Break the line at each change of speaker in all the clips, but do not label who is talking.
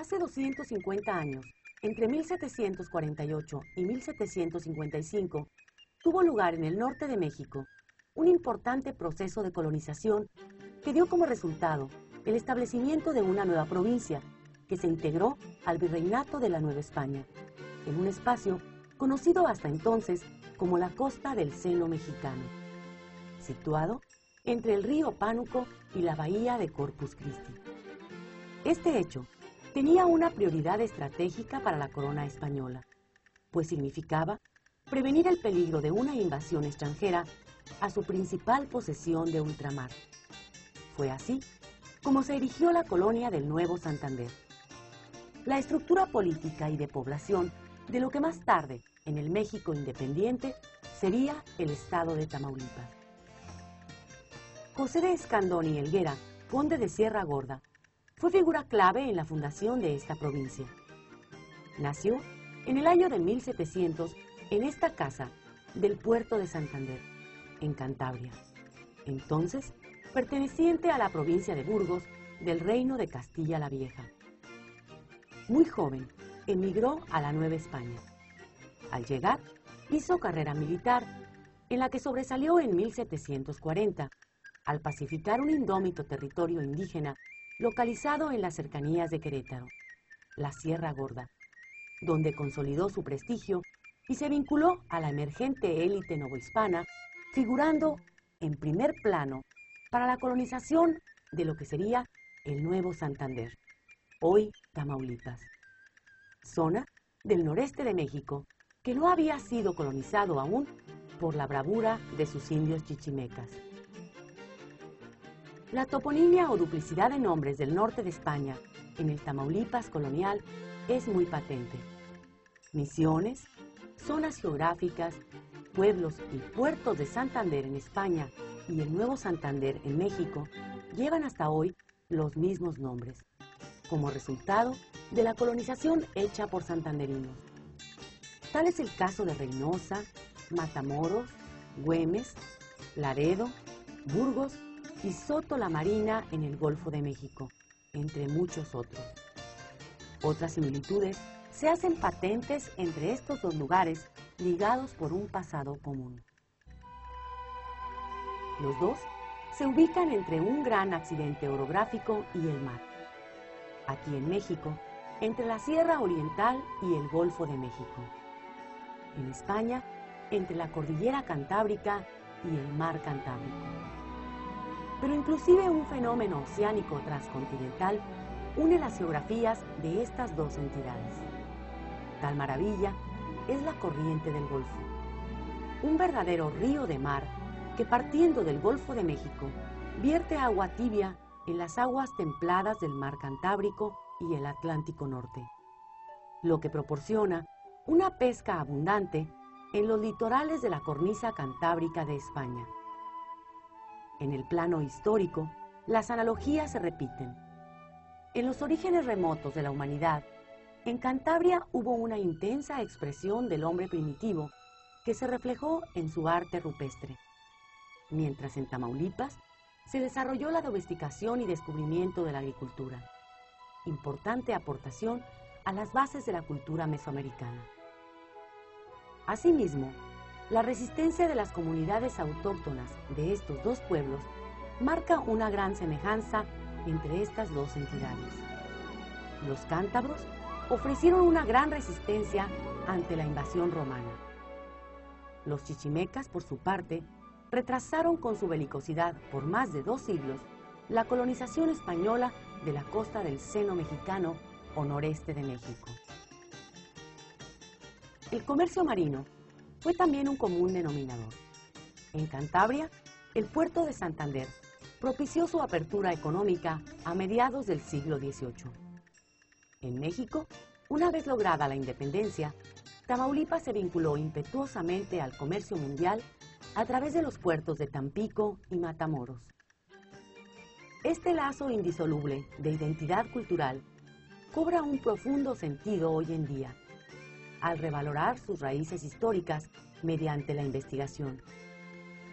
Hace 250 años, entre 1748 y 1755, tuvo lugar en el norte de México un importante proceso de colonización que dio como resultado el establecimiento de una nueva provincia que se integró al virreinato de la Nueva España, en un espacio conocido hasta entonces como la costa del Seno Mexicano, situado entre el río Pánuco y la bahía de Corpus Christi. Este hecho tenía una prioridad estratégica para la corona española, pues significaba prevenir el peligro de una invasión extranjera a su principal posesión de ultramar. Fue así como se erigió la colonia del Nuevo Santander. La estructura política y de población de lo que más tarde, en el México independiente, sería el estado de Tamaulipas. José de Escandón y Helguera, conde de Sierra Gorda, fue figura clave en la fundación de esta provincia. Nació en el año de 1700 en esta casa del puerto de Santander, en Cantabria, entonces perteneciente a la provincia de Burgos del Reino de Castilla la Vieja. Muy joven, emigró a la Nueva España. Al llegar, hizo carrera militar, en la que sobresalió en 1740, al pacificar un indómito territorio indígena localizado en las cercanías de Querétaro, la Sierra Gorda, donde consolidó su prestigio y se vinculó a la emergente élite novohispana, figurando en primer plano para la colonización de lo que sería el Nuevo Santander, hoy Tamaulipas, zona del noreste de México que no había sido colonizado aún por la bravura de sus indios chichimecas. La toponimia o duplicidad de nombres del norte de España en el Tamaulipas colonial es muy patente. Misiones, zonas geográficas, pueblos y puertos de Santander en España y el Nuevo Santander en México llevan hasta hoy los mismos nombres, como resultado de la colonización hecha por santanderinos. Tal es el caso de Reynosa, Matamoros, Güemes, Laredo, Burgos y Soto la Marina en el Golfo de México, entre muchos otros. Otras similitudes se hacen patentes entre estos dos lugares ligados por un pasado común. Los dos se ubican entre un gran accidente orográfico y el mar. Aquí en México, entre la Sierra Oriental y el Golfo de México. En España, entre la Cordillera Cantábrica y el Mar Cantábrico. Pero inclusive un fenómeno oceánico transcontinental une las geografías de estas dos entidades. Tal maravilla es la corriente del Golfo, un verdadero río de mar que partiendo del Golfo de México vierte agua tibia en las aguas templadas del Mar Cantábrico y el Atlántico Norte, lo que proporciona una pesca abundante en los litorales de la cornisa cantábrica de España. En el plano histórico, las analogías se repiten. En los orígenes remotos de la humanidad, en Cantabria hubo una intensa expresión del hombre primitivo que se reflejó en su arte rupestre, mientras en Tamaulipas se desarrolló la domesticación y descubrimiento de la agricultura, importante aportación a las bases de la cultura mesoamericana. Asimismo, la resistencia de las comunidades autóctonas de estos dos pueblos marca una gran semejanza entre estas dos entidades. Los cántabros ofrecieron una gran resistencia ante la invasión romana. Los chichimecas, por su parte, retrasaron con su belicosidad por más de 2 siglos la colonización española de la costa del Seno Mexicano o noreste de México. El comercio marino fue también un común denominador. En Cantabria, el puerto de Santander propició su apertura económica a mediados del siglo XVIII. En México, una vez lograda la independencia, Tamaulipas se vinculó impetuosamente al comercio mundial a través de los puertos de Tampico y Matamoros. Este lazo indisoluble de identidad cultural cobra un profundo sentido hoy en día, al revalorar sus raíces históricas mediante la investigación,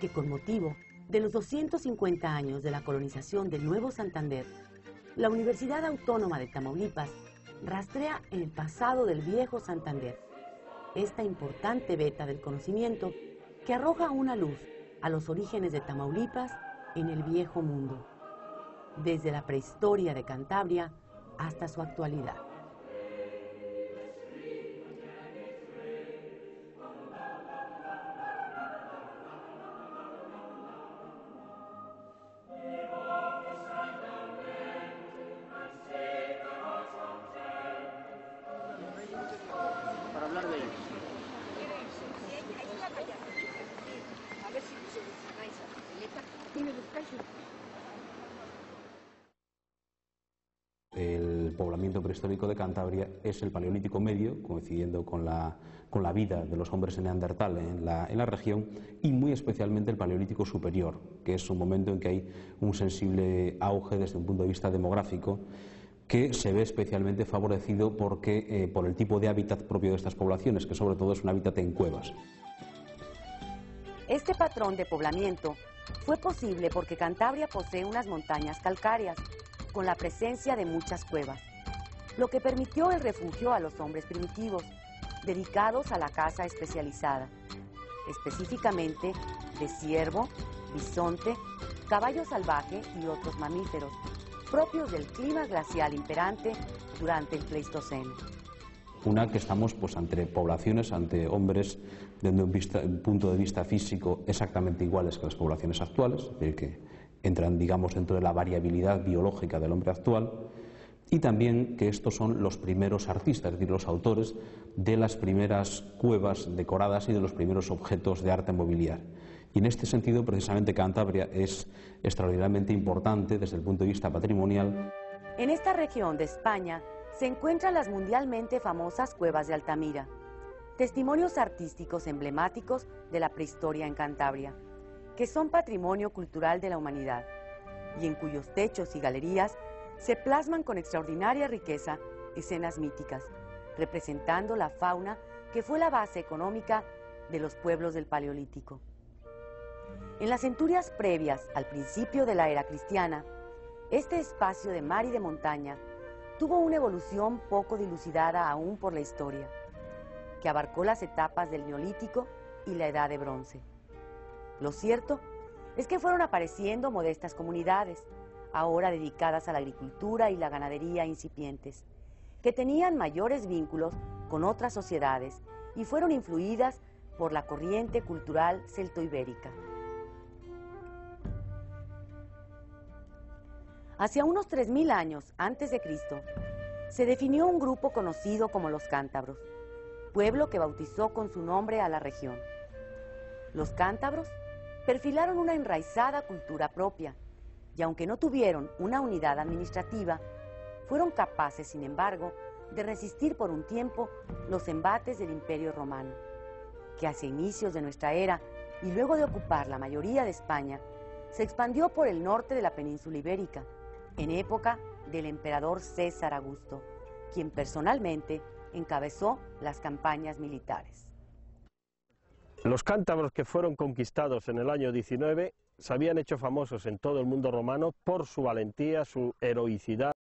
que con motivo de los 250 años de la colonización del Nuevo Santander, la Universidad Autónoma de Tamaulipas rastrea el pasado del viejo Santander, esta importante veta del conocimiento que arroja una luz a los orígenes de Tamaulipas en el viejo mundo, desde la prehistoria de Cantabria hasta su actualidad.
Para hablar de ellos.
El poblamiento prehistórico de Cantabria es el Paleolítico Medio, coincidiendo con la vida de los hombres neandertal en la región, y muy especialmente el Paleolítico Superior, que es un momento en que hay un sensible auge desde un punto de vista demográfico, que se ve especialmente favorecido por el tipo de hábitat propio de estas poblaciones, que sobre todo es un hábitat en cuevas.
Este patrón de poblamiento fue posible porque Cantabria posee unas montañas calcáreas, con la presencia de muchas cuevas, lo que permitió el refugio a los hombres primitivos, dedicados a la caza especializada, específicamente de ciervo, bisonte, caballo salvaje y otros mamíferos, propios del clima glacial imperante durante el Pleistoceno.
Una que estamos ante poblaciones, ante hombres desde un punto de vista físico exactamente iguales que las poblaciones actuales, es decir, que entran, digamos, dentro de la variabilidad biológica del hombre actual, y también que estos son los primeros artistas, es decir, los autores de las primeras cuevas decoradas y de los primeros objetos de arte mobiliario. Y en este sentido, precisamente, Cantabria es extraordinariamente importante desde el punto de vista patrimonial.
En esta región de España se encuentran las mundialmente famosas cuevas de Altamira, testimonios artísticos emblemáticos de la prehistoria en Cantabria, que son patrimonio cultural de la humanidad, y en cuyos techos y galerías se plasman con extraordinaria riqueza escenas míticas, representando la fauna que fue la base económica de los pueblos del Paleolítico. En las centurias previas al principio de la era cristiana, este espacio de mar y de montaña tuvo una evolución poco dilucidada aún por la historia, que abarcó las etapas del Neolítico y la Edad de Bronce. Lo cierto es que fueron apareciendo modestas comunidades, ahora dedicadas a la agricultura y la ganadería incipientes, que tenían mayores vínculos con otras sociedades y fueron influidas por la corriente cultural celtoibérica. Hacia unos 3000 años antes de Cristo, se definió un grupo conocido como los cántabros, pueblo que bautizó con su nombre a la región. Los cántabros perfilaron una enraizada cultura propia y, aunque no tuvieron una unidad administrativa, fueron capaces, sin embargo, de resistir por un tiempo los embates del Imperio Romano, que hacia inicios de nuestra era y luego de ocupar la mayoría de España, se expandió por el norte de la península ibérica, en época del emperador César Augusto, quien personalmente encabezó las campañas militares.
Los cántabros que fueron conquistados en el año 19 se habían hecho famosos en todo el mundo romano por su valentía, su heroicidad.